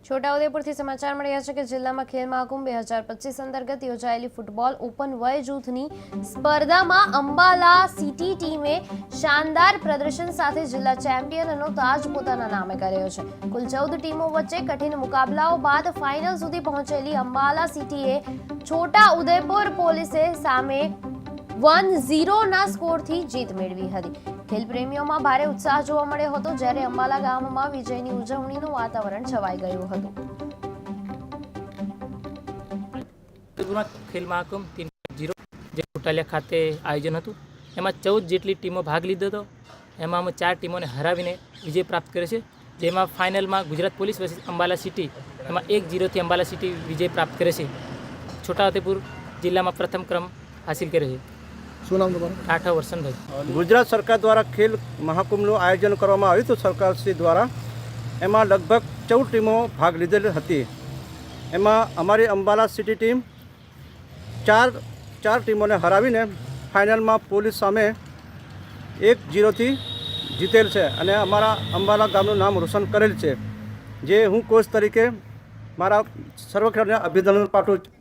છોટાઉદેપુરથી સમાચાર મળ્યા છે કે જિલ્લામાં ખેલ મહાકુંભ 2025 અંતર્ગત યોજાયેલી ફૂટબોલ ઓપન વય જૂથની સ્પર્ધામાં અંબાલા સિટી ટીમે શાનદાર પ્રદર્શન સાથે જિલ્લા ચેમ્પિયનનો તાજ પોતાના નામે કર્યો છે। કુલ 14 ટીમો વચ્ચે કઠિન મુકાબલાઓ બાદ ફાઇનલ સુધી પહોંચેલી અંબાલા સિટીએ છોટાઉદેપુર પોલીસે સામે 1-0 ના સ્કોરથી જીત મેળવી હતી। ખેલ પ્રેમીઓમાં ભારે ઉત્સાહ જોવા મળ્યો હતો, જ્યારે અંબાલા ગામમાં વિજયની ઉજવણીનું વાતાવરણ છવાઈ ગયું હતું। ખેલ મહાકુંભ 3.0 જે કોટાલિયા ખાતે આયોજન હતું, એમાં 14 જેટલી ટીમો ભાગ લીધો હતો। એમાં અમે 4 ટીમોને હરાવીને વિજય પ્રાપ્ત કર્યો છે, જેમાં ફાઇનલમાં Gujarat police versus Ambala city એમાં 1-0થી અંબાલા સિટી વિજય પ્રાપ્ત કરે છે। છોટાઉદેપુર જિલ્લામાં પ્રથમ ક્રમ હાસિલ કર્યો છે। શું નામ તમારું? રાઠા વરસનભાઈ। ગુજરાત સરકાર દ્વારા ખેલ મહાકુંભનું આયોજન કરવામાં આવ્યું હતું સરકારશ્રી દ્વારા। એમાં લગભગ 14 ટીમો ભાગ લીધેલી હતી। એમાં અમારી અંબાલા સિટી ટીમ ચાર ટીમોને હરાવીને ફાઇનલમાં પોલીસ સામે 1-0થી જીતેલ છે અને અમારા અંબાલા ગામનું નામ રોશન કરેલ છે, જે હું કોચ તરીકે મારા સર્વ ખેલાડીને અભિનંદન પાઠવું છું।